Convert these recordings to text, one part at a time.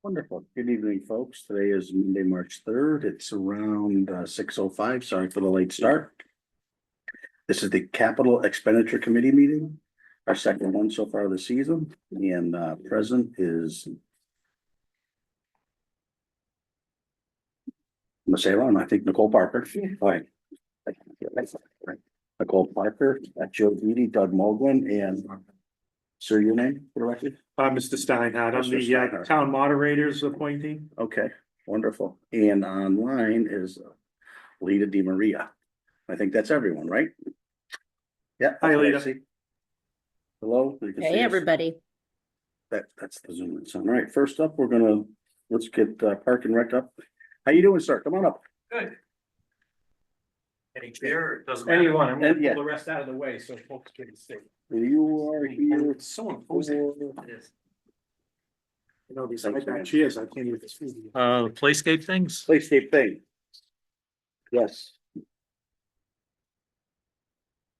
Wonderful. Good evening, folks. Today is Monday, March 3rd. It's around 6:05. Sorry for the late start. This is the Capital Expenditure Committee meeting, our second one so far this season, and present is Masera, I think Nicole Parker. All right. Nicole Parker, Joe Beatty, Doug Moglen, and sir, your name for the record? Mr. Steinhardt, I'm Mr. the Steinhardt. town moderator's appointee. Okay, wonderful. And online is Lita Di Maria. I think that's everyone, right? Yeah. Hi, that's what I Lita. see. Hello. You can see Hey, us? everybody. That's the Zoom. All right, first up, let's get Park and Rec up. How you doing, sir? Come on up. Good. Any chair, it doesn't Anyone, I'm gonna Yeah. pull the rest out of the way so folks can see. You are here. It's so imposing. It is. You know, these Thanks, man. chairs, I can't even see. The playscape things? Playscape thing. Yes.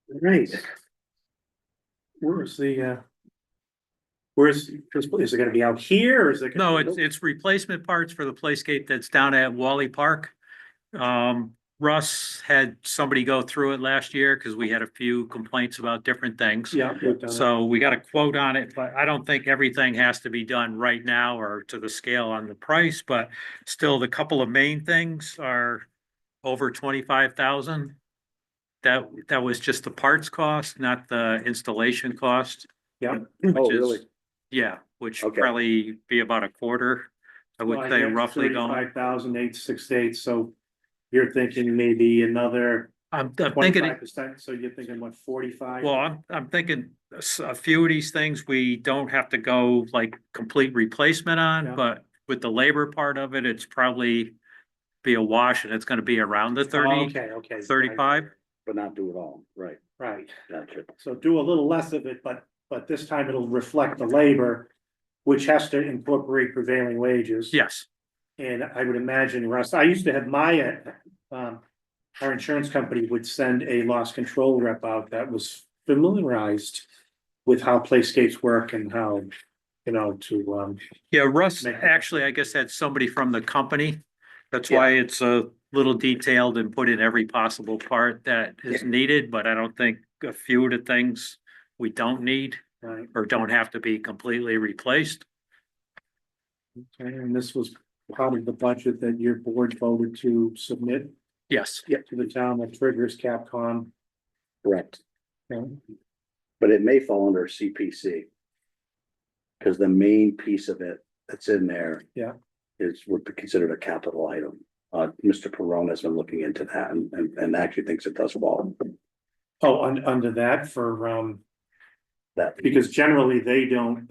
Right. Where's the, is it gonna be out here or is it? No, gonna be- it's replacement parts for the playscape that's down at Wally Park. Russ had somebody go through it last year because we had a few complaints about different things. Yeah. we've done it. So we got a quote on it, but I don't think everything has to be done right now or to the scale on the price, but still the couple of main things are over 25,000. That was just the parts cost, not the installation cost. Yeah. Oh, which is- really? Yeah, which Okay. probably be about a quarter. I would say roughly going. 35,868, so you're thinking maybe another I'm thinking, 25%, so you're thinking what, 45? well, I'm thinking a few of these things we don't have to go like complete replacement Yeah. on, but with the labor part of it, it's probably be a wash and it's gonna be around the Oh, 30, okay. 35. But not do it all, right? Right. Gotcha. So do a little less of it, but this time it'll reflect the labor, which has to incorporate prevailing wages. Yes, And I would imagine, Russ, I used to have our insurance company would send a loss control rep out that was familiarized with how playscapes work and how, to, yeah, Russ Make- actually, I guess, had somebody from the company. That's why it's a little detailed and put in every possible part that is needed, but I don't think a few of the things we don't need right, or don't have to be completely replaced. okay, and this was part of the budget that your board voted to submit Yes, to the town that triggers Capcom. Correct. Okay. But it may fall under CPC. Because the main piece of it that's in there. Yeah. Is would be considered a capital item. Mr. Perone has been looking into that and actually thinks it does fall. Oh, under that for, That. because generally they don't,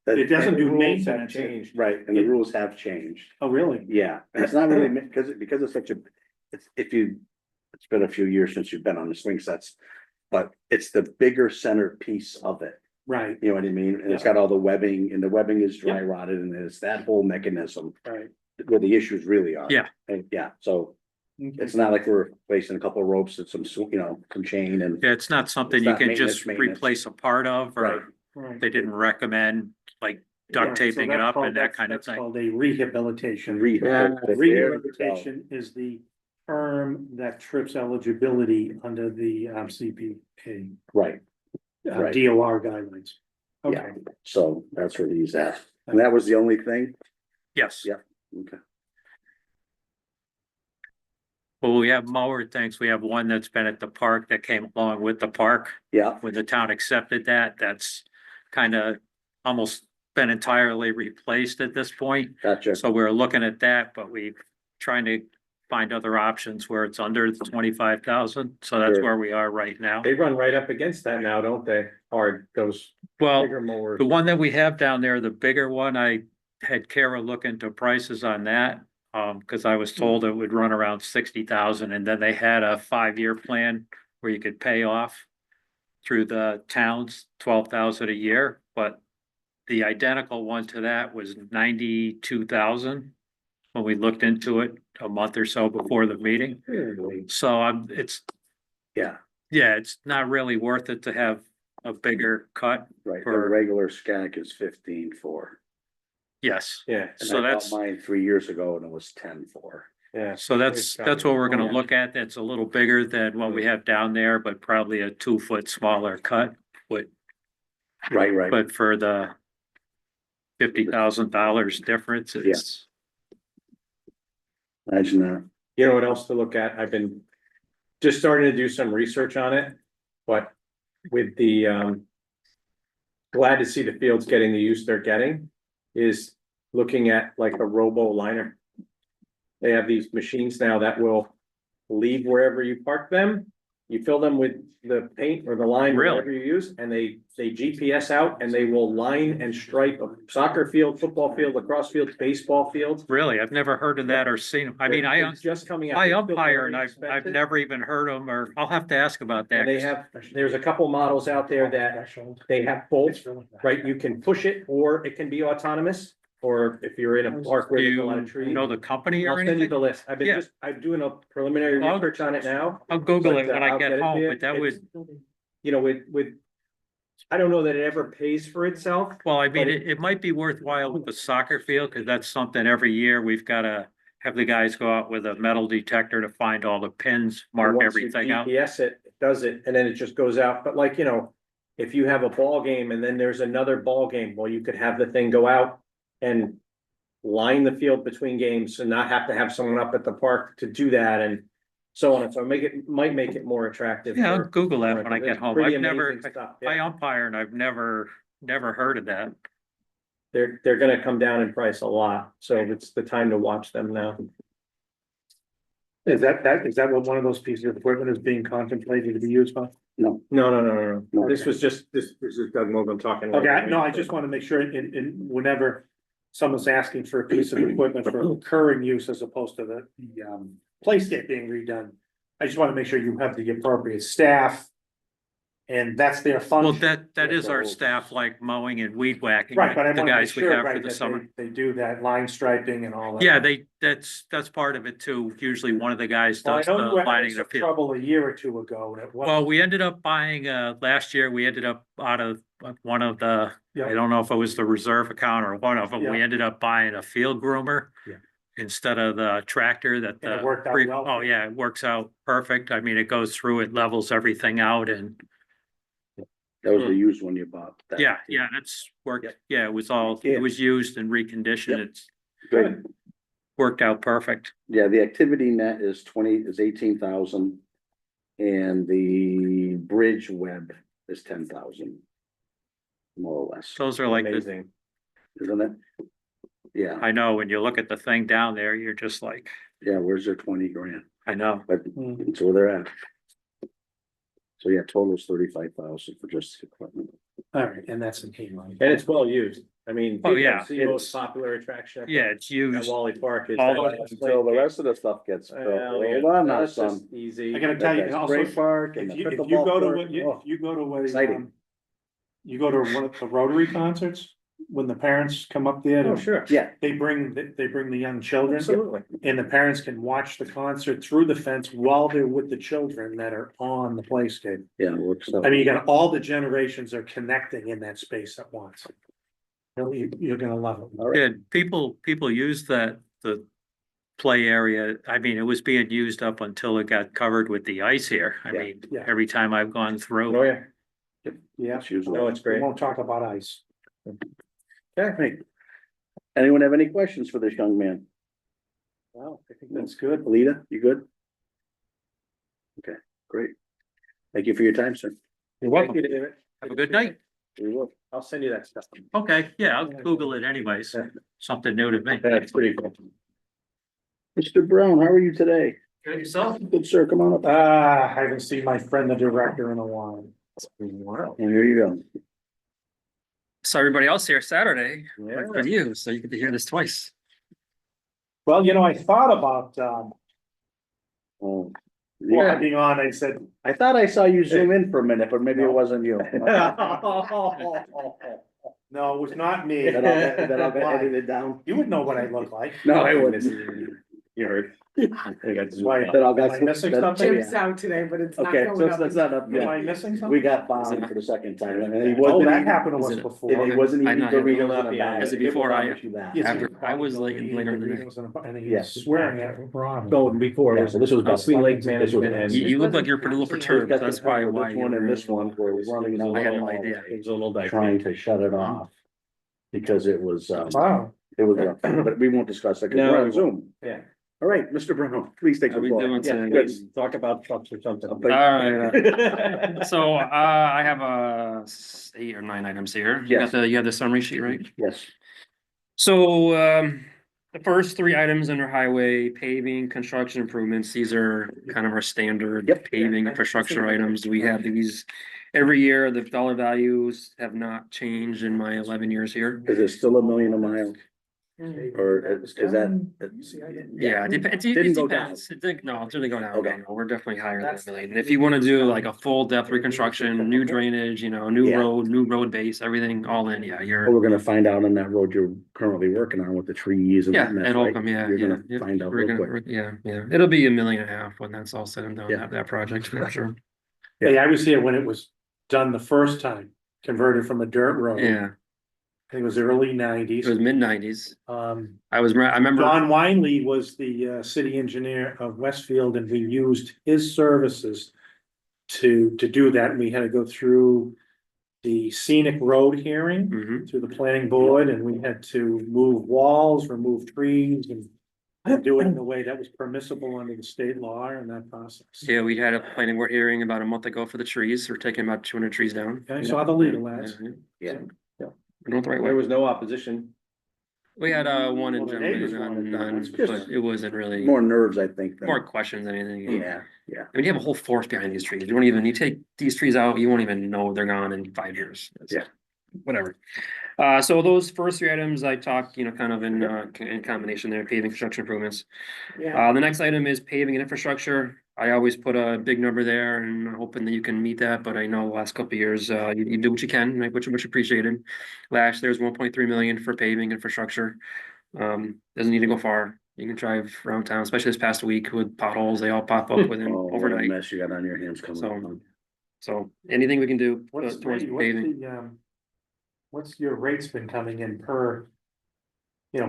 it doesn't do maintenance. Changed, right, and the rules have changed. Oh, really? Yeah, and it's not really because it's such a, it's been a few years since you've been on the swing sets. But it's the bigger center piece of it, Right, you know what I mean? And it's got all the webbing and the webbing is dry rotted and it's that whole mechanism right. where the issues really are. Yeah. And so Okay. it's not like we're replacing a couple of ropes and some, some chain and. yeah, it's not something It's you not can just maintenance. replace a part of, Right. or Right. they didn't recommend like Yeah, duct so taping it that's up called- and that that's- kind of that's thing. Called a rehabilitation. Rehabilitation. Rehabilitation is the term that trips eligibility under the CPA, Right, Right. DOR guidelines. Yeah. Okay, so that's where he's at. And that was the only thing? Yes. Yeah. Okay. Well, we have mower things. We have one that's been at the park that came along with the park. Yeah, When the town accepted that, that's kind of almost been entirely replaced at this point. gotcha. So we're looking at that, but we're trying to find other options where it's under the 25,000. So that's Sure. where we are right now. They run right up against that now, don't they? Or those Well, bigger mowers? the one that we have down there, the bigger one, I had Kara look into prices on that. Cause I was told it would run around 60,000, and then they had a 5-year plan where you could pay off through the towns, 12,000 a year, but the identical one to that was 92,000 when we looked into it a month or so before the meeting. So Yeah, it's not really worth it to have a bigger cut. right. The For- regular SCAC is 15 for. Yes, Yeah, And so I bought that's, mine 3 years ago and it was 10 for. yeah. so that's what we're gonna Yeah. look at. That's a little bigger than what we have down there, but probably a 2 foot smaller cut. Right. But for the $50,000 difference, it's, Imagine that. You know what else to look at? I've been just starting to do some research on it, but with the, glad to see the fields getting the use they're getting, is looking at like a robo liner. They have these machines now that will leave wherever you park them. You fill them with the paint or the line, Really? whatever you use, and they GPS out and they will line and stripe a soccer field, football field, lacrosse field, baseball field. really, I've never heard of that or seen them. I mean, It's just coming out. I They're still umpire very and I've expensive. never even heard them, or I'll have to ask about that. And they have, there's a couple models out there that they have both, right? You can push it or it can be autonomous. Or if you're in a park where Do there's a lot of you trees. know the company I'll or send you anything? the list. Yeah. I'm doing a preliminary I'll- research on it now. I'll Google it but, when I I'll get it to home, you. but that It's, would, you know, with, I don't know that it ever pays for itself. well, I mean, but it might be worthwhile with the soccer field, because that's something every year we've gotta have the guys go out with a metal detector to find all the pins, And mark once you everything out. GPS it, it does it, and then it just goes out. But like, you know, if you have a ball game and then there's another ball game, well, you could have the thing go out and line the field between games and not have to have someone up at the park to do that and so on and so might make it more attractive. Yeah, I'll for- Google that when I It's get home. pretty I've never, amazing stuff, I yeah. umpire and I've never heard of that. They're gonna come down in price a lot, so it's the time to watch them now. Is that what one of those pieces of equipment is being contemplated to be used on? No, No. This was just, this is Doug Mogul talking. Okay, no, I just want to make sure whenever someone's asking for a piece of equipment for recurring use as opposed to the playscape being redone. I just want to make sure you have the appropriate staff. And that's their Well, function. that is our staff, like mowing and weed whacking, Right, but I the want to make guys we sure, have for right, the that summer. they do that line striping and all that. Yeah, that's part of it too. Usually one of the guys Well, I does the know you were having lining of the some field. trouble a year or two ago. And it was, Well, we ended up buying, last year, we ended up out of one of the, Yeah. I don't know if it was the reserve account or one of them, we Yeah. ended up buying a field groomer. Yeah. Instead of the tractor that And it the, worked out well oh for you? yeah, it works out perfect. I mean, it goes through, it levels everything out and, that was the used one you bought. that- yeah, that's worked. Yep. Yeah, it was all, Yeah. it was used and reconditioned. Yep. It's Good. worked out perfect. Yeah, the activity net is 18,000. And the bridge web is 10,000. More or less, Those are like the, Amazing. isn't it? Yeah, I know, when you look at the thing down there, you're just like, yeah, where's their 20 grand? I know. But Hmm. that's where they're at. So yeah, total is 35,000 for just equipment. all right, and that's in Haymont. And it's well used. I mean. Oh, yeah, it's the most it's- popular attraction. Yeah, it's At used. Wally Park is. All that- Until the rest of the stuff gets built. Well, yeah, Hold on now, that's son. just Easy. I gotta tell you, That also, spray park and if the you pickleball go to court, what, oh, if you go to what, exciting. you go to one of the Rotary concerts, when the parents come up there, Oh, to- sure. Yeah, they bring the young children. Absolutely. And the parents can watch the concert through the fence while they're with the children that are on the playscape. yeah, it works out. I mean, you got all the generations are connecting in that space at once. You're gonna love it. All right. Yeah, people use the play area. I mean, it was being used up until it got covered with the ice here. I Yeah. mean, Yeah. every time I've gone Oh, through. yeah. Yeah, It's usually- No, it's we great. won't talk about ice. Okay. Anyone have any questions for this young man? Wow, I think that's good. Alita, you good? Okay, great. Thank you for your time, sir. You're Thank welcome. you, David. Have a good night. We will. I'll send you that stuff. Okay, yeah, I'll Google it anyways. Yeah. Something new to me. That's pretty cool. Mr. Brown, how are you today? Good yourself? Good, sir, come on up. I haven't seen my friend, the director, in a while. Wow. And here you go. Saw everybody else here Saturday, Yeah. but for you, so you get to hear this twice. Well, I thought about, Oh, well, being on, I said, I thought I saw you zoom in for a minute, but maybe it wasn't you. no, it was not me. That I'll get edited down. You would know what I look like. No, I wouldn't. You heard. I got to- Why, That all got. am I missing that- something? yeah. Jim's out today, but it's not Okay, going so up. that's not up Am I yet. missing We something? got bombed for the second time, and he Oh, wasn't that even, happened to us Is it- before. and he wasn't I even know, Doritos yeah. on a bag. Is it before I- promise you that. Yes, After- I was like eating later in the day. Doritos and he Yes. was swearing at Ron. Going before, Yeah, so this was about Sweet Lake this was- Management and. You look like you're pretty little perturbed, Got the that's probably pepper, why. This you one and were- this one were running out. I had no idea. It was a little dicey. Trying to shut it off. Because it was, Wow. it was, but we won't discuss it, because No, we're we on Zoom. Yeah. All right, Mr. Brown, please take How the we floor. doing Yeah, today? good. Let's talk about trucks or something. But- Alright, so, I have, 8 or 9 items here. Yes. You have the summary sheet, right? Yes, So, the first 3 items under highway paving, construction improvements, these are kind of our standard Yep. paving infrastructure items. We have these every year. The dollar values have not changed in my 11 years here. is it still $1 million a mile, or is that? Yeah, it depends. Didn't go down. No, it's really going down. Okay. No, we're definitely higher than $1 million. If you want to do like a full depth reconstruction, new drainage, new Yeah. new road base, everything all in, yeah, Well, you're. we're gonna find out on that road you're currently working on with the trees and. Yeah, that mess, it'll right? come, yeah, You're yeah. gonna Yep, find out we're real gonna- quick. Yeah, it'll be $1.5 million when that's all said and done, Yeah. that project, for sure. Hey, I was here when it was done the first time, converted from a dirt road. Yeah, I think it was early it nineties. was mid-90s. I I remember, John Winley was the city engineer of Westfield, and we used his services to do that. And we had to go through the scenic road hearing Mhm. through the planning board, and we had to move walls, remove trees, and do it in a way that was permissible under the state law and that process. Yeah, we had a planning board hearing about a month ago for the trees. We're taking about 200 trees down. I saw the legal ads. Yeah. We're going the right way. There was no opposition. We had one in Well, the neighbors general, wanted that. none, It's just but it wasn't really More nerves, I think. than- more questions than anything. Yeah, yeah. I mean, you have a whole forest behind these trees. You take these trees out, you won't even know they're gone in 5 years. It's- Yeah. Whatever. So those first 3 items I talked, kind of in combination there, paving, construction improvements. Yeah, The next item is paving and infrastructure. I always put a big number there and I'm hoping that you can meet that, but I know the last couple of years, you do what you can, make which much appreciated. Last, there's 1.3 million for paving infrastructure. Doesn't need to go far. You can drive around town, especially this past week with potholes, they all pop up within Oh, what a overnight. mess you got on your hands coming So, up. So anything we can do What's towards the, paving. what's your rates been coming in per,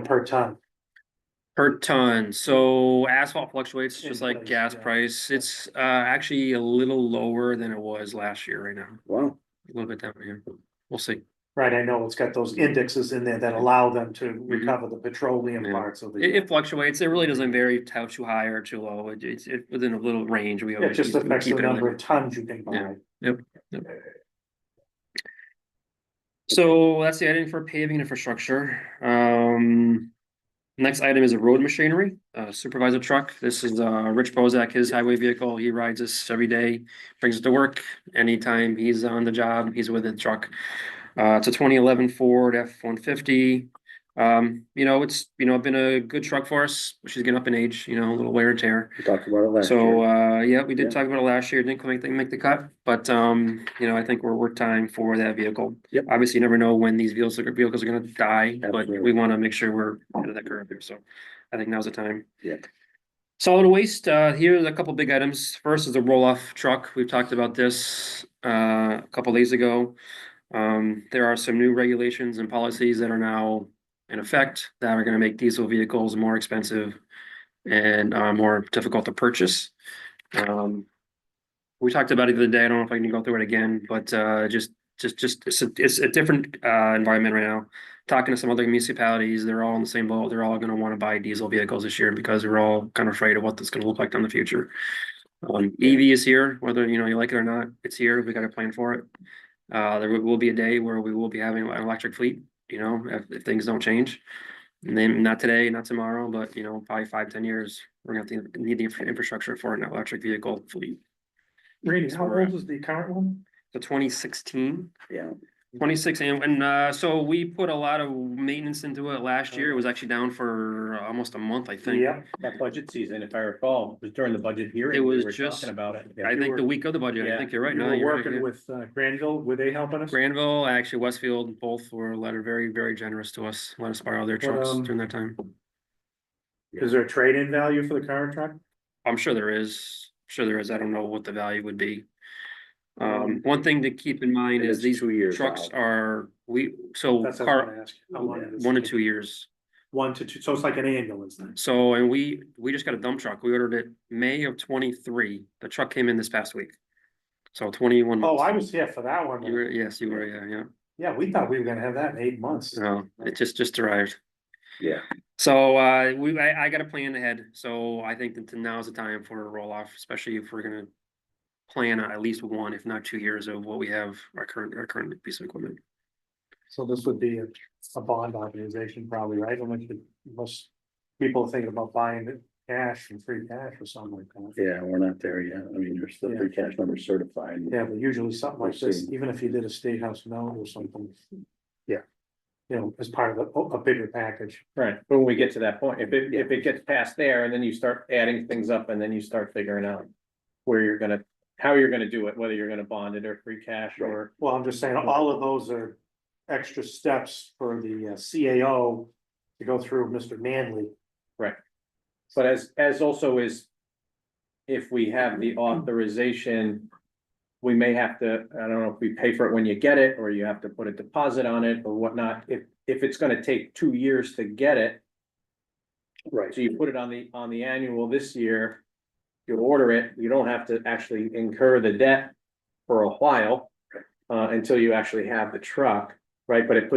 per ton? Per ton, so asphalt fluctuates just In like place, gas yeah. price. It's actually a little lower than it was last year right now. Wow, A little bit down here. We'll see. Right, I know it's got those indexes in there that allow them to recover the petroleum Yeah. parts of the. It fluctuates. It really doesn't vary too high or too low. It's within a little range. We It always just keep affects the it number in. of tons you can Yeah. buy. Yep. So that's the item for paving infrastructure. Next item is a road machinery, supervisor truck. This is Rich Bozak, his highway vehicle. He rides this every day, brings it to work. Anytime he's on the job, he's with the truck. It's a 2011 Ford F-150. It's been a good truck for us. She's getting up in age, a little wear and tear. we talked about it last So, year. yeah, we did Yeah. talk about it last year, didn't quite make the cut, but, I think we're time for that vehicle. Yep. Obviously, you never know when these vehicles are gonna die, but Absolutely. we wanna make sure we're ahead of that curve here, so I think now's the time. Yeah. Solid waste, here's a couple big items. First is a roll-off truck. We've talked about this, a couple days ago. There are some new regulations and policies that are now in effect that are gonna make diesel vehicles more expensive and more difficult to purchase. We talked about it the other day. I don't know if I can go through it again, but just it's a different environment right now. Talking to some other municipalities, they're all in the same boat. They're all going to want to buy diesel vehicles this year because we're all kind of afraid of what this is going to look like in the future. EV is here, whether you like it or not. It's here. We got a plan for it. There will be a day where we will be having an electric fleet. If things don't change. And then not today, not tomorrow, but probably 5-10 years, we're gonna have to need the infrastructure for an electric vehicle fleet. Randy, how old is the current one? So 2016, Yeah, 26, and so we put a lot of maintenance into it last year. It was actually down for almost a month, I think. Yeah, That budget season, if I recall, was during the budget hearing. It was we were just- Talking about it. I think the week of the budget, I Yeah. think you're right. you No, were you're right, working yeah. with Granville, were they helping us? Granville, actually Westfield, both were very, very generous to us. Let us borrow their trucks um, during that time. Is there a trade-in value for the current truck? I'm sure there is, I don't know what the value would be. One thing to keep in mind And is it's these 2 years trucks out. are, so That's what I was car, gonna ask. How long is this? 1 to 2 years. 1 to 2, so it's like an ambulance then. So, and we just got a dump truck. We ordered it May of 23. The truck came in this past week. So 21 Oh, months. I was here for that one. You were, yes, you were, yeah. Yeah, we thought we were gonna have that in 8 months. No, it just arrived. Yeah, So, I got a plan ahead, so I think that now's the time for a roll off, especially if we're gonna plan on at least 1, if not 2 years of what we have, our current piece of equipment. So this would be a bond authorization probably, right? Most people are thinking about buying it cash and free cash or something like that. yeah, we're not there yet. I mean, there's still free cash numbers certified. Yeah, but usually something like We'll this, see. even if you did a state house note or something. Yeah. You know, as part of a bigger package. Right, but when we get to that point, if it gets past there and then you start adding things up and then you start figuring out. Where you're gonna, how you're gonna do it, whether you're gonna bond it or free cash or. Well, I'm just saying, all of those are extra steps for the CAO to go through Mr. Manley. But as also is. If we have the authorization. We may have to, I don't know if we pay for it when you get it, or you have to put a deposit on it or whatnot, if it's gonna take 2 years to get it. Right. So you put it on the annual this year. You order it, you don't have to actually incur the debt for a while. Until you actually have the truck, right? But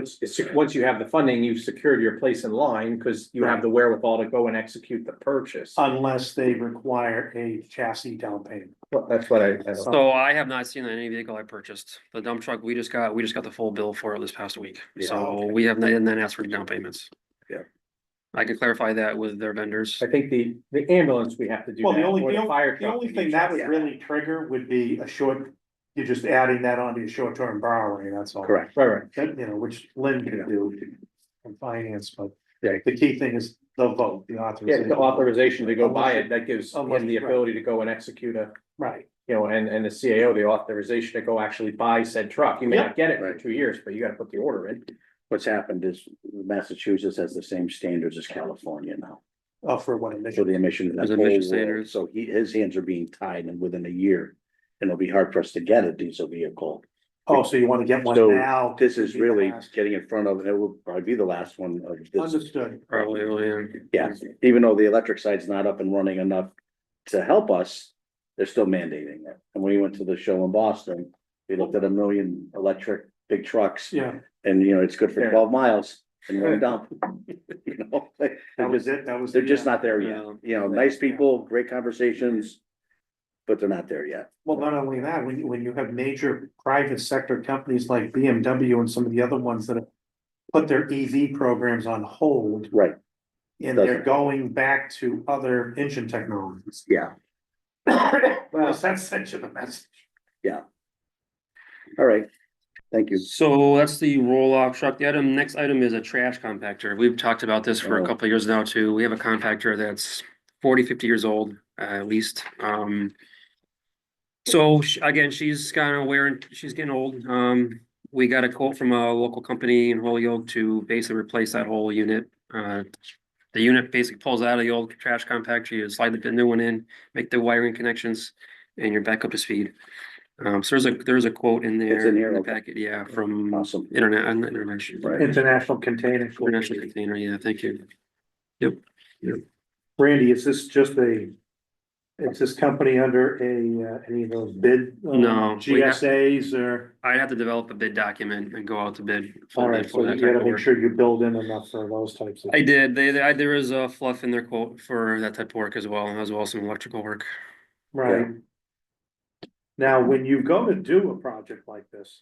once you have the funding, you've secured your place in line, because you have the wherewithal to go and execute the purchase. Unless they require a chassis down payment. Well, that's what I don't. So I have not seen any vehicle I purchased. The dump truck, we just got the full bill for it this past week. Yeah, So okay. we have not asked for down payments. Yeah. I can clarify that with their vendors. I think the ambulance, we have to do Well, that, or the fire the truck. only we thing do that would chassis. really trigger would be a short, you're just adding that onto your short-term borrowing, that's all. Correct. Right, That, you know, which Lynn can do in finance, but Yeah. the key thing is the vote, the yeah, authorization. the authorization to go buy it, that gives him Unless- the right. ability to go and execute a, Right, and the CAO, the authorization to go actually buy said truck. You may Yeah. not get it for Right. 2 years, but you gotta put the order in. What's happened is Massachusetts has the same standards as California now. for what So emission. the emission. There's emission standards. So his hands are being tied, and within a year, and it'll be hard for us to get a diesel vehicle. Oh, so you wanna get one So now? this is Be the really last. getting in front of, it will probably be the last one of this. Understood. Probably, Yeah, even though the electric side's not up and running enough to help us, they're still mandating it. And when we went to the show in Boston, we looked at 1 million electric big trucks, Yeah, and it's good for Yeah. 12 miles and one dump. You know, that was it, that was. they're the, just not there yet. Yeah. Nice people, great conversations, but they're not there yet. Well, not only that, when you have major private sector companies like BMW and some of the other ones that have put their EV programs on hold, Right, and they're Doesn't- going back to other engine technologies. yeah. Well, that's such a message. All right, thank you. So that's the roll off truck. The next item is a trash compactor. We've talked about this for a Oh. couple of years now too. We have a compactor that's 40, 50 years old, at least. So again, she's kind of wearing, she's getting old. We got a quote from a local company in Holyoke to basically replace that whole unit. The unit basically pulls out of the old trash compactor, you slide the new one in, make the wiring connections, and you're back up to speed. So there's a quote in there. It's in here, the okay. packet, yeah, from Awesome. international. Right. International container. International container, yeah, thank you. Yep. Randy, is this just is this company under any of those bid? No, we have- GSAs or, I'd have to develop a bid document and go out to bid. full all bid right, for so that you type gotta of make work. sure you build in enough for those types of. I did, there is a fluff in their quote for that type of work as well as some electrical work. Right. Now, when you go to do a project like this,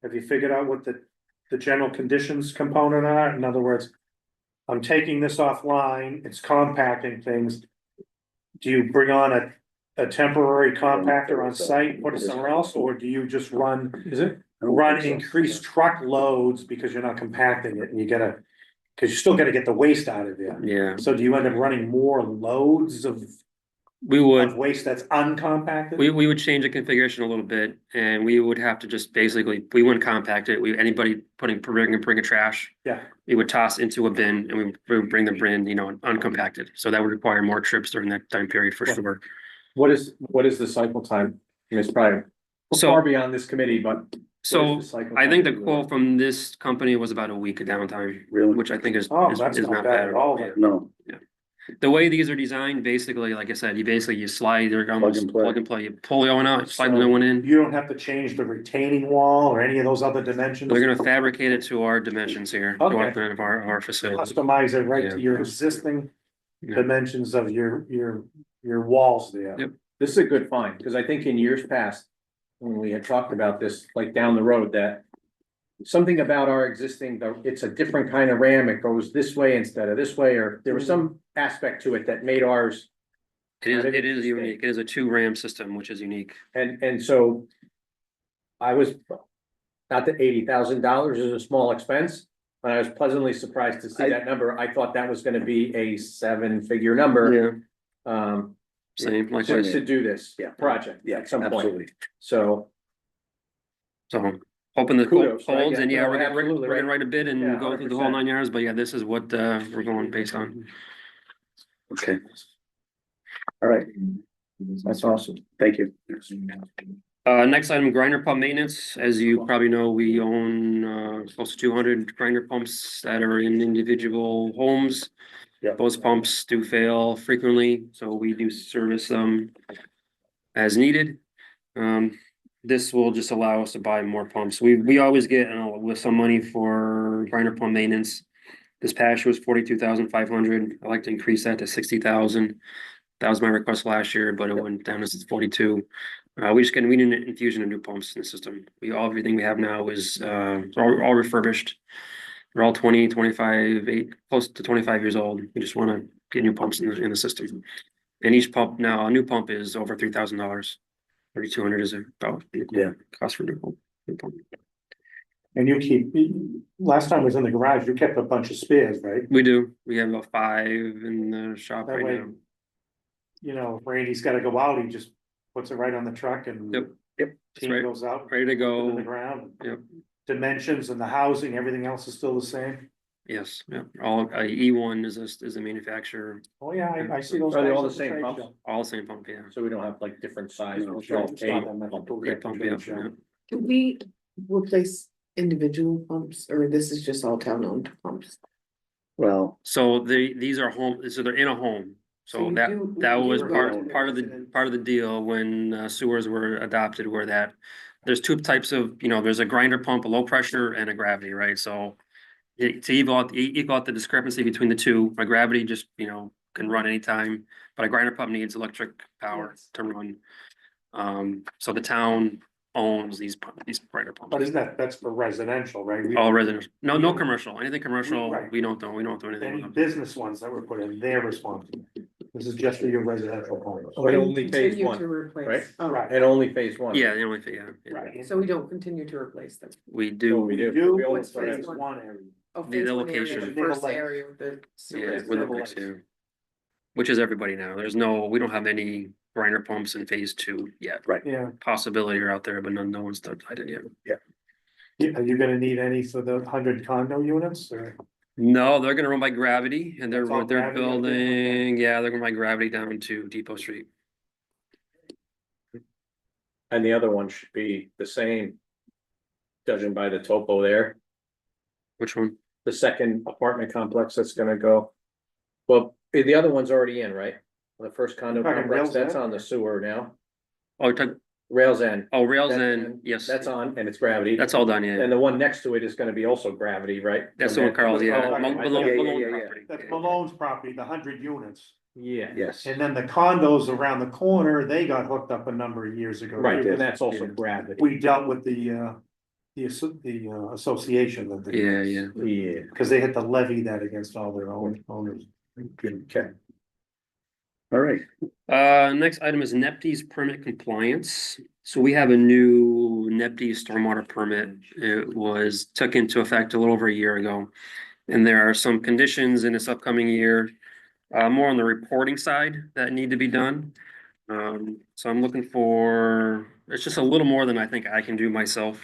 have you figured out what the general conditions component are? In other words, I'm taking this offline, it's compacting things. Do you bring on a temporary compactor on site, put it somewhere else, or do you just run increased truck loads because you're not compacting it and you gotta, cause you still gotta get the waste out of there. Yeah, So do you end up running more loads of We would, of waste that's uncompacted? we would change the configuration a little bit and we would have to just basically, we wouldn't compact it. Anybody bring a trash, Yeah, we would toss into a bin and we would bring the bin, uncompacted. So that would require more trips during that time period for Yeah. sure. What is the cycle time? I mean, it's probably So- far beyond this committee, but. what So is the cycle I think the time? quote from this company was about a week of downtime, Really? which I think is oh, that's is not bad at all. Yeah. No, The way these are designed, basically, like I said, you slide, they're almost play. plug and play, you pull the one out, you slide the So new one in. You don't have to change the retaining wall or any of those other dimensions? We're gonna fabricate it to our dimensions here, to Okay. our facility. Customize it right Yeah. to your existing Yeah. dimensions of your walls there. Yep. This is a good find, because I think in years past, when we had talked about this, like down the road, that. Something about our existing, it's a different kind of ram, it goes this way instead of this way, or there was some aspect to it that made ours. It is unique. It is a 2 RAM system, which is unique. And so. I was, not that $80,000 is a small expense, but I was pleasantly surprised to see that number. I thought that was gonna be a 7-figure number. Yeah, same, like, Just to do this Yeah. project yeah, at some point, absolutely. so. so hoping the Kudos, quote right? holds and Yeah, yeah, no, we're absolutely, gonna right. write a bid and Yeah, go through the whole 100%. 9 yards, but yeah, this is what we're going based on. Okay. All right, that's awesome. Thank you. Next item, grinder pump maintenance. As you probably know, we own close to 200 grinder pumps that are in individual homes. Yeah. Those pumps do fail frequently, so we do service them as needed. This will just allow us to buy more pumps. We always get with some money for grinder pump maintenance. This past year was 42,500. I'd like to increase that to 60,000. That was my request last year, but it went down to 42. We need an infusion of new pumps in the system. Everything we have now is all refurbished. They're all 20, 25, close to 25 years old. We just want to get new pumps in the system. And each pump now, a new pump is over $3,000. 3,200 is about the cost for a new pump. And last time I was in the garage, you kept a bunch of spares, right? We do. We have about 5 in the shop That right way, now. if Randy's gotta go out, he just puts it right on the truck and. Yep. It's Team right- goes out. ready to put it in the go. ground. Yep. Dimensions and the housing, everything else is still the same? Yes, yeah. All E1 is a manufacturer, Oh, yeah, I see those. Are they guys all at the same trade pumps? show. all the same pump, yeah. So we don't have like different size. No, it's sure, all it's A not that much. pump. A pump, yeah, yeah. Do we replace individual pumps or this is just all town owned pumps? Well, So these are so they're in a home. So So you that do- that you was do part own part of the residence. part of the deal when sewers were adopted, were that there's 2 types of, there's a grinder pump, a low pressure and a gravity, right? So to equal out the discrepancy between the two, a gravity just, can run anytime, but a grinder pump needs electric power Yes. to run. So the town owns these grinder But pumps. isn't that's for residential, right? We- All residential, no Yeah. commercial, anything commercial, Right. we don't do anything with Any them. business ones that were put in, they're responsible. This is just for your residential homes. But only phase Continue one, to replace. right? Oh, Right. And only phase one. Yeah, the only thing, yeah. Right. So we don't continue to replace them. We So do, we do. Do, We only what's start phase at- one area? Oh, The phase one area, location. the Neighbor first Lakes. area with the. yeah, sewers. with the Neighbor lakes, Lakes. yeah. Which is everybody now. We don't have any grinder pumps in phase 2 yet. Yeah, Possibility are out there, but no one's decided yet. are you gonna need any for the 100 condo units or? No, they're gonna run by gravity and That's all they're gravity up there? building, yeah, they're going by gravity down to Depot Street. And the other one should be the same. Judging by the topo there, Which one? the second apartment complex that's gonna go. Well, the other one's already in, right? The first condo Talking complex, Rails that's End? on the sewer now. Oh, Rails End. Rails That's- End, yes, That's on, and it's gravity. that's all done, yeah. And the one next to it is gonna be also gravity, right? That's the one Carl's, yeah. Oh, Malone- okay. Malone- Yeah, yeah, Malone yeah, yeah. property. That's Yeah. Malone's property, the 100 units. Yeah, yes, And then the condos around the corner, they got hooked up a number of years ago. right, too. and that's also Yeah. gravity. We dealt with the association that they. Yeah, yeah. Yeah. Cause they had to levy that against all their own owners. Okay. all right, Next item is NEPD's permit compliance. So we have a new NEPD stormwater permit. It was took into effect a little over a year ago. And there are some conditions in this upcoming year more on the reporting side that need to be done. So I'm looking for, it's just a little more than I think I can do myself.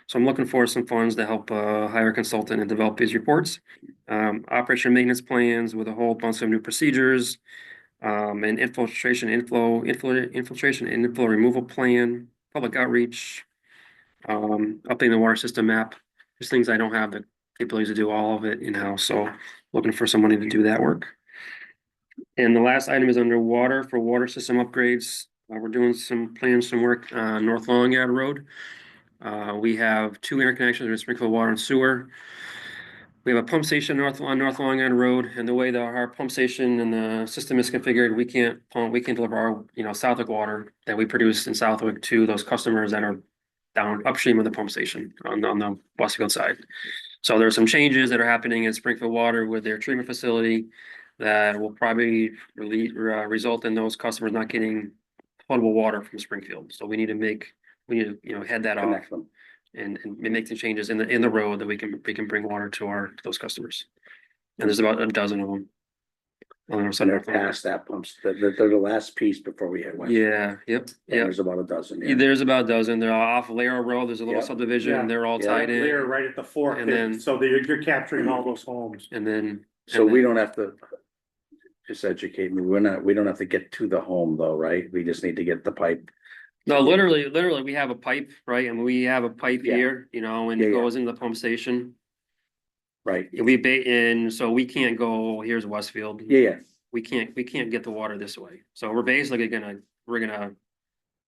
So I'm looking for some funds to help hire a consultant and develop these reports. Operation and maintenance plans with a whole bunch of new procedures. And infiltration and inflow removal plan, public outreach. Updating the water system map. There's things I don't have the capabilities to do all of it in-house, so looking for somebody to do that work. And the last item is underwater for water system upgrades. We're doing some plans, some work on North Long Yard Road. We have 2 interconnections with sprinkler water and sewer. We have a pump station on North Long Island Road, and the way that our pump station and the system is configured, we can't deliver our, Southwick water that we produce in Southwick to those customers that are down upstream of the pump station on the Westfield side. So there are some changes that are happening in Springfield Water with their treatment facility that will probably result in those customers not getting potable water from Springfield. So we need to, head that off Connect them. and make the changes in the road that we can bring water to those customers. And there's about a dozen of them. And they're past that pumps, they're the last piece before we hit West. Yeah, yep. There's about a dozen. Yeah. There's about a dozen. They're off Lair Road. There's a little Yep. subdivision. Yeah. They're all Yeah. tied They're in. right at the fork, And then- so you're capturing all those homes. And then. So and we then- don't have to. Just educate me, we don't have to get to the home though, right? We just need to get the pipe. No, literally, we have a pipe, right? And we have a pipe Yeah. here, and Yeah, it yeah. goes into the pump station. Right, So we can't go, here's Westfield. yeah, We can't get the water this way. So we're basically we're gonna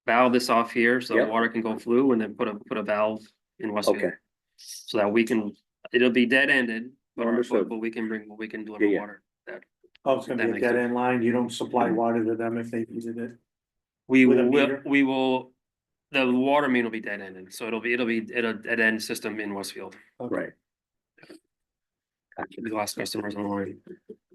valve this off here so the Yep. water can go through and then put a valve in Westfield. okay, So that it'll be dead ended, but Understood. we can deliver Yeah, yeah. water. Oh, it's gonna That be a makes dead sense. end line, you don't supply water to them if they needed it. We With a will, meter? the water main will be dead ended, so it'll be a dead end system in Westfield. right. The last customers on line.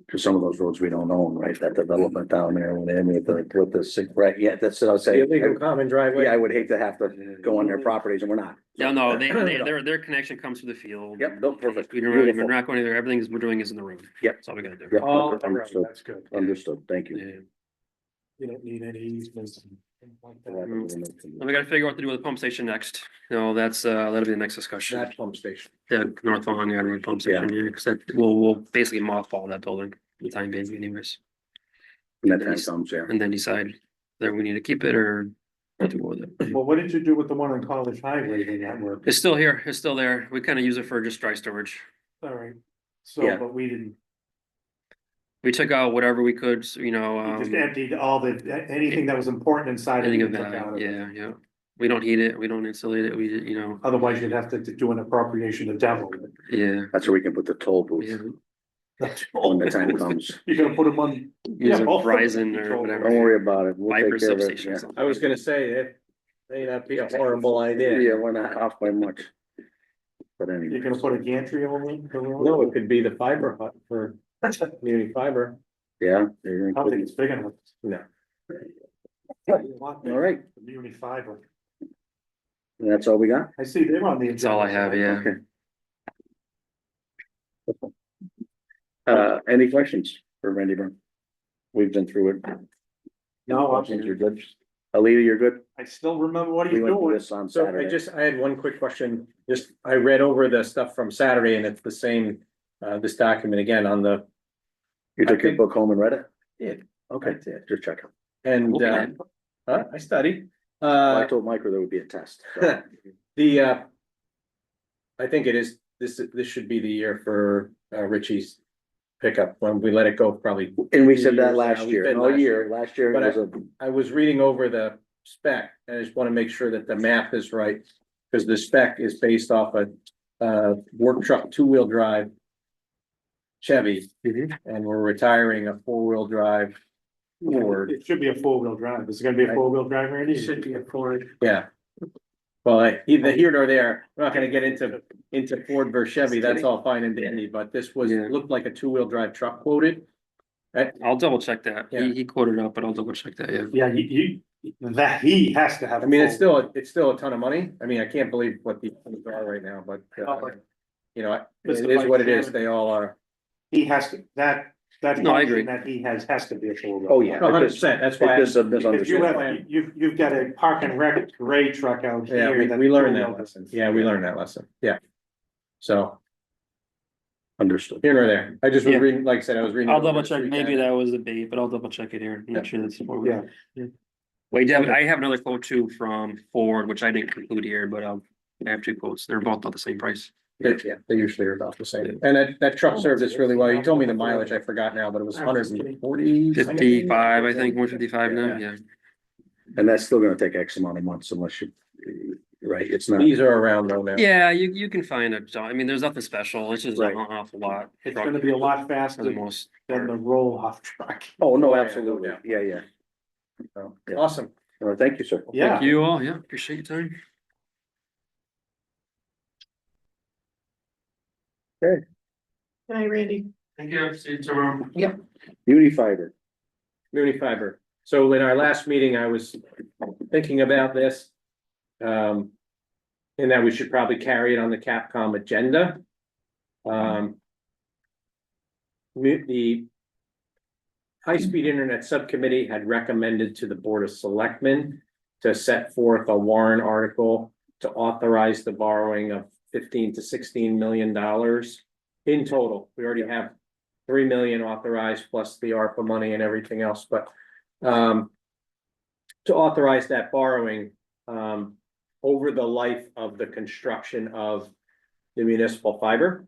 Cause some of those roads we don't own, right? That development down there, when they with the sick, right? Yeah, that's what I was The saying. illegal common driveway. Yeah, I would hate to have to go on their properties and we're not. Yeah, no, their connection comes through the field. Yep, no, perfect. We're Beautiful. not going anywhere. Everything we're doing is in the road. Yep. That's all we gotta do. Yep, Oh, understood, that's good. understood, thank you. Yeah. You don't need any easements. And we gotta figure out what to do with the pump station next. No, that'll be the next discussion. That pump station. The North Long Island pump station, yeah, because we'll basically mothball that building for the time being anyways. When that time comes, yeah. And then decide whether we need to keep it or what to go with it. Well, what did you do with the one on College Highway in that work? It's still here, it's still there. We kind of use it for just dry storage. All right, so, Yeah. but we didn't, We took out whatever we could, we just emptied all anything that was important inside. anything we of took out value, of it. yeah, yeah. We don't heat it, we don't insulate it, we. Otherwise, you'd have to do an appropriation to demo it. Yeah. That's where we can put the toll Yeah. booth when the time comes. You're gonna put them on. Use a both of them. Verizon or whatever. Don't worry about it. We'll Fiber take care of it. substation or Yeah. something. I was gonna say, it may not be a horrible idea. Yeah, we're not off by much. But You're anyway, gonna put a gantry over it? No, it could be the fiber hut for community fiber. yeah. I don't think it's big enough. No. All right, Community fiber. that's all we got? I see they're on the. That's all I have, yeah. Okay. Any questions for Randy Brown? We've been through it. No, Questions, you're good. Alita, you're good? I still remember what We he's went through doing. this on So Saturday. I had one quick question, I read over the stuff from Saturday and it's the same, this document again on the, You took I your think- book home and read it? Yeah. Okay, just checking. and, Okay. I studied. I told Michael there would be a test. so. The, I think it is, this should be the year for, Richie's pickup, when we let it go probably. And we said that years last now. We year, said no last year, last year But it was I was reading over the spec, and I just wanna make sure that the math is right. Cause the spec is based off a work truck, 2-wheel drive. Chevy, Mhm. and we're retiring a 4-wheel drive Ford, It should be a 4-wheel drive. Is it gonna be a Right. 4-wheel drive, Randy? It should be a Ford. yeah. Well, either here nor there, we're not gonna get into Ford versus Chevy, that's all fine and dandy, but this was, Yeah. looked like a 2-wheel drive truck quoted. I'll double check that. Yeah. He quoted up, but I'll double check that, yeah. Yeah, that he has to have. I mean, it's still a ton of money, I mean, I can't believe what the things are right now, but, Oh, but- you know, it Mr. is what it Vice is, Chairman. they all are. He has to, that that No, I agree. function that he has to be a full. Oh, yeah. 100%, that's why. It's a If you misunderstanding. have, you've got a park and rec gray truck out Yeah, here. we learned that's- that lesson. Yeah, we learned that lesson. Yeah. So Understood. here nor there. I just was Yeah. reading, like I said, I was reading. I'll over double this check, maybe weekend. that was a bait, but I'll double check it here, make sure that's. Yeah. Wait, I have another quote too from Ford, which I didn't include here, but I have two quotes, they're both about the same price. Yeah, they usually are about the same. And that truck served us really well. You told me the mileage, I forgot now, but it was 140. 55, I think, 155 now, yeah. And that's still gonna take X amount of months unless you, right, it's not. These are around though now. Yeah, you can find it, I mean, there's nothing special, it's just an Right. awful lot. It's gonna be a lot For faster the most than the part. roll-off truck. Oh, no, Yeah, absolutely. yeah. Yeah, yeah. Oh, yeah. Awesome. Thank you, sir. Yeah. Thank you all, yeah, appreciate your time. Good night, Randy. Thank you, see you tomorrow. Beauty fiber. Community fiber. So in our last meeting, I was thinking about this. And that we should probably carry it on the Capcom agenda. The high-speed internet subcommittee had recommended to the Board of Selectmen to set forth a warrant article to authorize the borrowing of $15 to $16 million in total. We already have 3 million authorized plus the ARPA money and everything else, but to authorize that borrowing over the life of the construction of the municipal fiber.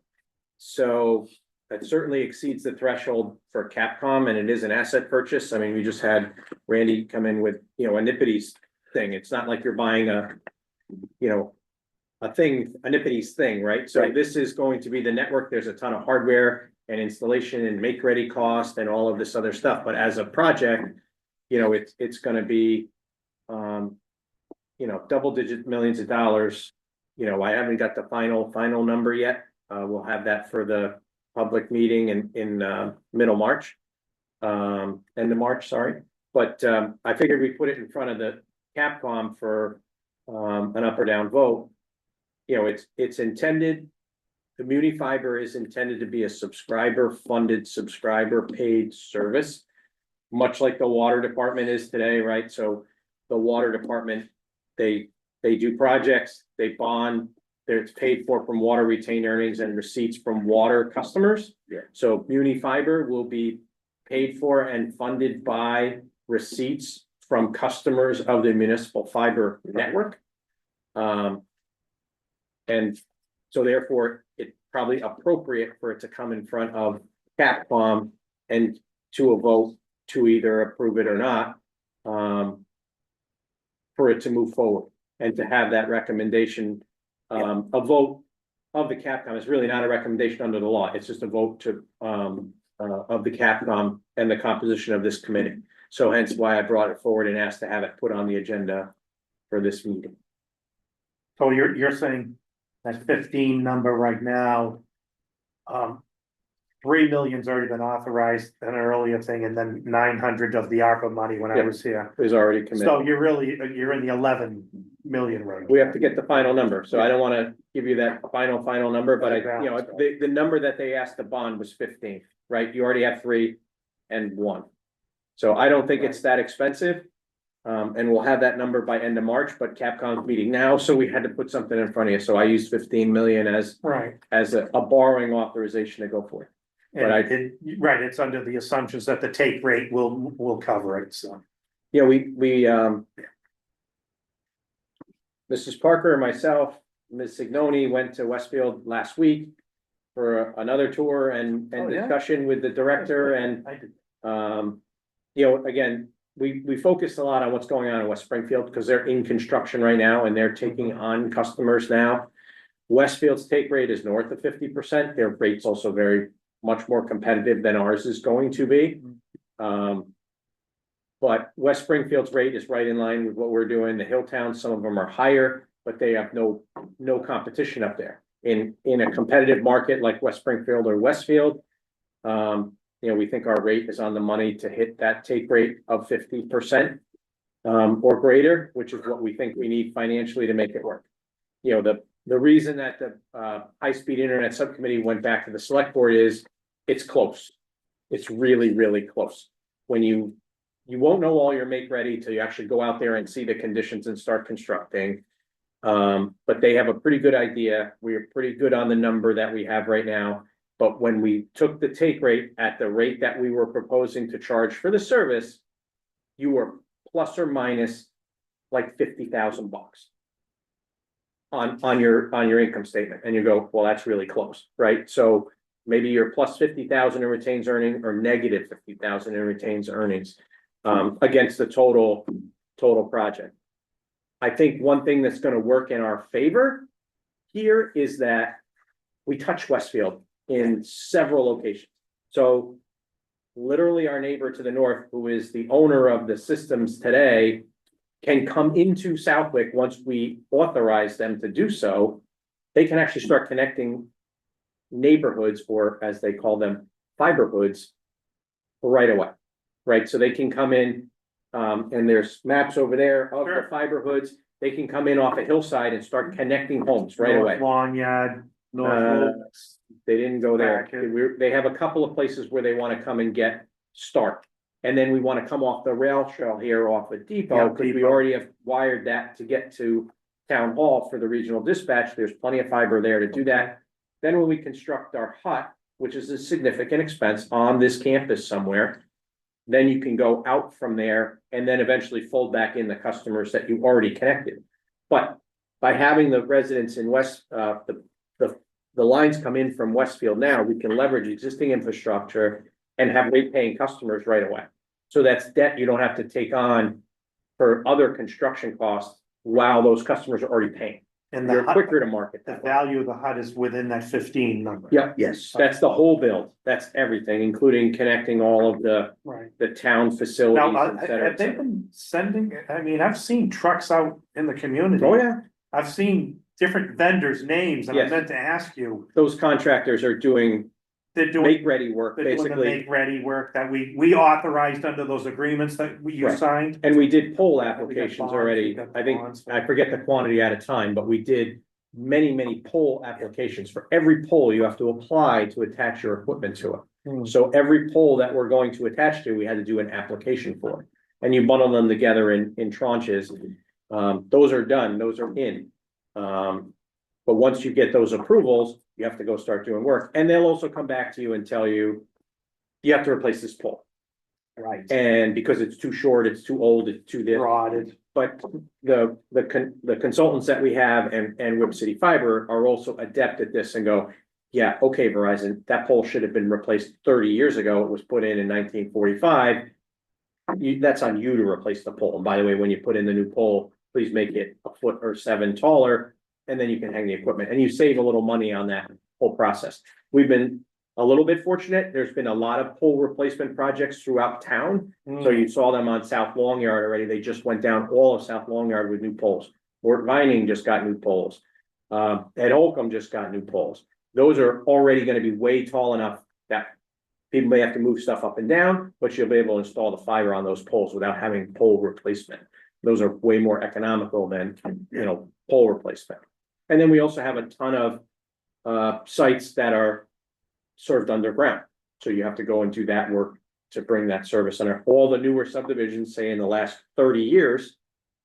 So that certainly exceeds the threshold for Capcom, and it is an asset purchase. I mean, we just had Randy come in with, a Nippity's thing. It's not like you're buying a Nippity's thing, right? So Right. this is going to be the network. There's a ton of hardware and installation and make ready cost and all of this other stuff. But as a project, it's gonna be, double digit millions of dollars. I haven't got the final number yet. We'll have that for the public meeting in middle March. End of March, sorry. But I figured we put it in front of the Capcom for an up or down vote. It's intended, community fiber is intended to be a subscriber-funded, subscriber-paid service, much like the water department is today, right? So the water department, they do projects, they bond, it's paid for from water retained earnings and receipts from water customers. Yeah. So community fiber will be paid for and funded by receipts from customers of the municipal fiber network. And so therefore, it's probably appropriate for it to come in front of Capcom and to a vote to either approve it or not. For it to move forward and to have that recommendation, a vote of the Capcom is really not a recommendation under the law. It's just a vote to, of the Capcom and the composition of this committee. So hence why I brought it forward and asked to have it put on the agenda for this meeting. So you're saying that 15 number right now. 3 million's already been authorized an earlier thing, and then 900 of the ARPA money when I Yep. was here. Is already committed. So you're in the 11 million range. We have to get the final number, so I don't wanna give you that final number, but the number that they asked to bond was 15, right? You already have 3 and 1. So I don't think it's that expensive. And we'll have that number by end of March, but Capcom's meeting now, so we had to put something in front of you, so I used 15 million as Right. a borrowing authorization to go for it. But Right, it's under the assumptions that the take rate will cover it, so. Yeah, we Mrs. Parker and myself, Ms. Signoni went to Westfield last week for another tour and Oh, yeah? discussion with the director and, I did. again, we focused a lot on what's going on in West Springfield because they're in construction right now and they're taking on customers now. Westfield's take rate is north of 50%. Their rate's also very much more competitive than ours is going to be. But West Springfield's rate is right in line with what we're doing. The hill towns, some of them are higher, but they have no competition up there. In a competitive market like West Springfield or Westfield, we think our rate is on the money to hit that take rate of 50%. Or greater, which is what we think we need financially to make it work. The reason that the high-speed internet subcommittee went back to the select board is it's close. It's really, really close. When you won't know all your make ready till you actually go out there and see the conditions and start constructing. But they have a pretty good idea. We're pretty good on the number that we have right now. But when we took the take rate at the rate that we were proposing to charge for the service, you were plus or minus like $50,000 on your income statement, and you go, well, that's really close, right? So maybe you're plus 50,000 in retains earning or negative 50,000 in retains earnings against the total project. I think one thing that's gonna work in our favor here is that we touch Westfield in several locations. So literally our neighbor to the north, who is the owner of the systems today, can come into Southwick once we authorize them to do so. They can actually start connecting neighborhoods, or as they call them, fiberhoods, right away, right? So they can come in, and there's maps over there of the fiberhoods. They can come in off a hillside and start connecting homes right away. Lawn yard, They didn't go there. Bracket. They have a couple of places where they want to come and get start. And then we want to come off the rail trail here off of Depot, Yeah, because we Depot. already have wired that to get to town hall for the regional dispatch. There's plenty of fiber there to do that. Then when we construct our hut, which is a significant expense on this campus somewhere, then you can go out from there and then eventually fold back in the customers that you already connected. But by having the residents in the lines come in from Westfield now, we can leverage existing infrastructure and have rate paying customers right away. So that's debt you don't have to take on for other construction costs while those customers are already paying. And You're the hut, quicker to market. the value of the hut is within that 15 number. Yep, Yes. that's the whole build. That's everything, including connecting all of Right. the town facilities, Now, et cetera, have et they cetera. been sending, I mean, I've seen trucks out in the community. Oh, yeah, I've seen different vendors' names, and I Yes. meant to ask you, those contractors are doing they're doing, make-ready work, they're doing the basically. make-ready work that we authorized under those agreements that you Right. signed. And we did poll We got applications bonds, already. we got I think, bonds. I forget the quantity at a time, but we did many poll applications. For every poll, you have to apply to attach your equipment to it. Hmm. So every pole that we're going to attach to, we had to do an application for. And you bundle them together in tranches. Those are done, those are in. But once you get those approvals, you have to go start doing work. And they'll also come back to you and tell you, you have to replace this pole. Right. And because it's too short, it's too old, it's too this. Rotted. But the consultants that we have and Whip City Fiber are also adept at this and go, yeah, okay, Verizon, that pole should have been replaced 30 years ago. It was put in 1945. That's on you to replace the pole. And by the way, when you put in the new pole, please make it a foot or 7 taller, and then you can hang the equipment, and you save a little money on that whole process. We've been a little bit fortunate. There's been a lot of pole replacement projects throughout town. So you saw them on South Long Yard already. They just went down all of South Long Yard with new poles. Fort Vining just got new poles. Ed Holcomb just got new poles. Those are already gonna be way tall enough that people may have to move stuff up and down, but you'll be able to install the fiber on those poles without having pole replacement. Those are way more economical than, pole replacement. And then we also have a ton of sites that are served underground. So you have to go and do that work to bring that service under. All the newer subdivisions, say in the last 30 years,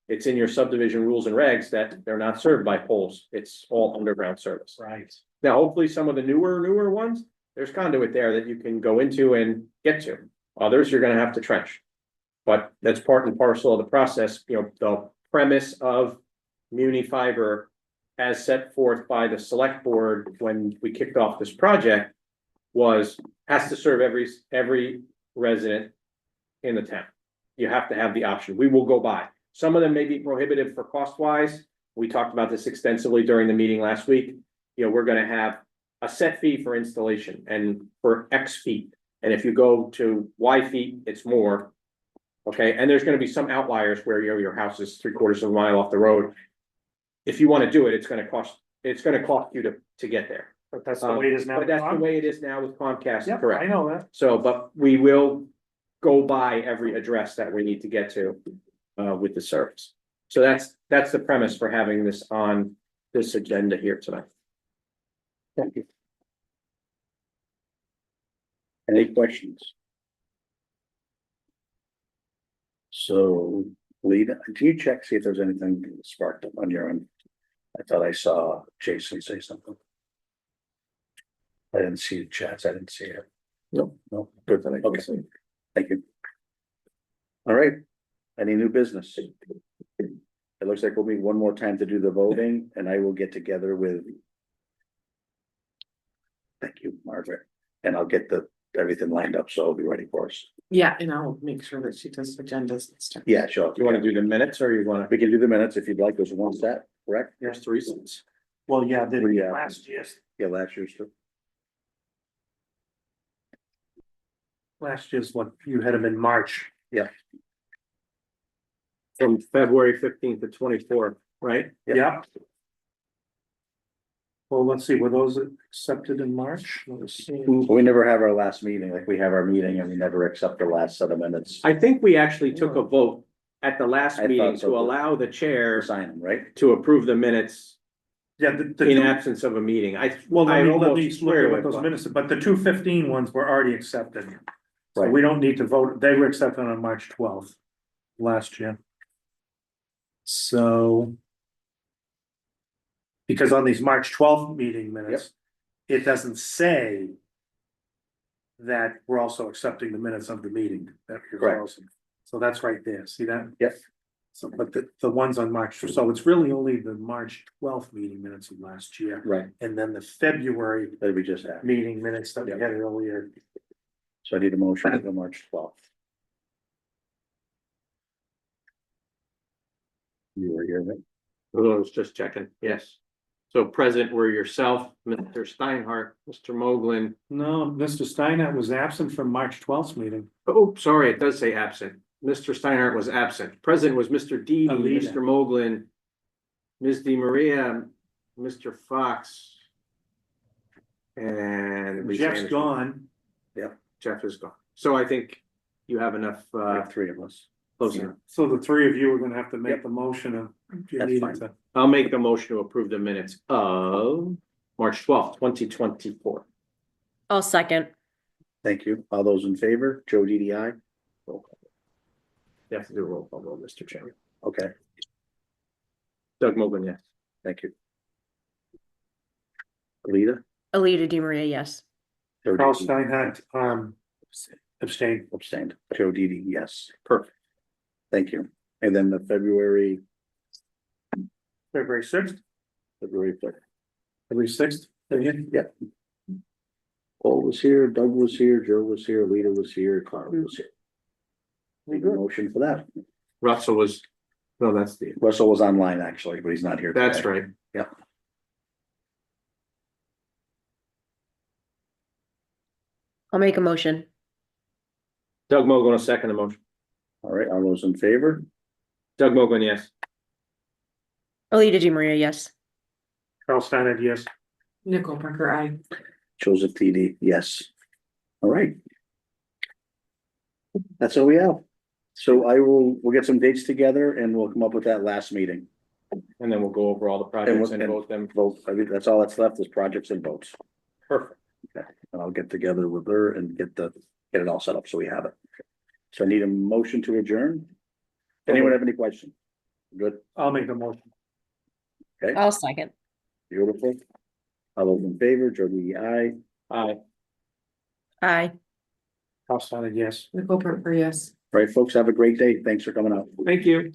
it's in your subdivision rules and regs that they're not served by poles. It's all underground service. Right. Now, hopefully some of the newer ones, there's conduit there that you can go into and get to. Others, you're gonna have to trench. But that's part and parcel of the process. The premise of Muni Fiber as set forth by the select board when we kicked off this project has to serve every resident in the town. You have to have the option. We will go by. Some of them may be prohibitive for cost wise. We talked about this extensively during the meeting last week. We're gonna have a set fee for installation and for X feet. And if you go to Y feet, it's more. Okay, and there's gonna be some outliers where your house is 3/4 of a mile off the road. If you wanna do it, it's gonna cost you to get there. But that's the way it is now. But that's the way it is now with Comcast, Yep, correct? I know that. So, but we will go by every address that we need to get to with the service. So that's the premise for having this on this agenda here tonight. Thank you. Any questions? So, Lita, can you check, see if there's anything sparked up on your end? I thought I saw Jason say something. I didn't see the chats, I didn't see it. No, good, okay, thank you. All right, any new business? It looks like we'll meet one more time to do the voting, and I will get together with. Thank you, Margaret, and I'll get everything lined up, so it'll be ready for us. Yeah, and I'll make sure that she does agendas and stuff. Yeah, sure. You wanna do the minutes or you wanna? We can do the minutes if you'd like, there's one set, correct? There's 3 sets. Well, yeah, the Yeah. last year's, Yeah, last year's too. what, you had them in March. From February 15th to 24th, right? Yep. Yeah. Well, let's see, were those accepted in March? Let's see. We never have our last meeting, like we have our meeting and we never accept the last set of minutes. I think we actually took a vote at the last I thought meeting so, to too. allow the chair Sign them, right? to approve the minutes Yeah, the in two- absence of a meeting. well, let I me look almost swear at to what it, those but- minutes, but the 215 ones were already accepted. So Right. we don't need to vote, they were accepted on March 12th last year. So. Because on these March 12th meeting minutes, it doesn't say. That we're also accepting the minutes of the meeting that you're Correct. closing. So that's right there, see that? Yep. So, but the ones on March, so it's really only the March 12th meeting minutes of last year, Right, and then the February that we just had. meeting minutes that we Yep. had earlier. So I need a motion for March 12th. You were here, right? I was just checking, yes. So present were yourself, Mr. Steinhardt, Mr. Moglen. No, Mr. Steiner was absent from March 12th meeting. Oh, sorry, it does say absent. Mr. Steinhardt was absent. Present was Mr. Deedy, Alita. Mr. Moglen, Ms. Di Maria, Mr. Fox. And. Lisa Jeff's Anderson. gone. Jeff is gone. So I think you have enough, We have 3 of us. close enough. So the three of you are gonna have to make the motion of. you That's needed fine. to- I'll make a motion to approve the minutes of March 12th, 2024. I'll second. Thank you. All those in favor? Joe DDI? Roll call. You have to do a roll call vote, Mr. Chairman. Okay, Doug Mogul, yes. thank you. Alita? Alita Di Maria, yes. Joe Carl DD, Steinhardt, abstained. abstained. Joe DD, yes. Perfect. Thank you. And then the February February 6th, 3rd. February 6th. Paul was here, Doug was here, Joe was here, Alita was here, Carl was here. Need a motion for that. Russell was, no, that's the, Russell was online actually, but he's not here. that's today. right. Yep. I'll make a motion. Doug Mogul, a second the motion. All right, all those in favor? Doug Mogul, yes. Alita Di Maria, yes. Carl Steinhardt, yes. Nicole Parker, I. Joseph TD, yes. All right. That's all we have. So we'll get some dates together and we'll come up with that last meeting. And then we'll go over all the projects and And- vote them. Vote, I mean, that's all that's left is projects and votes. Perfect. And I'll get together with her and get it all set up so we have it. So I need a motion to adjourn. Anyone have any questions? Good, I'll make the motion. I'll second. beautiful. All those in favor, Joe DDI, aye. Aye. Aye. Carl Steinhardt, yes. Nicole Parker, yes. All right, folks, have a great day. Thanks for coming out. Thank you.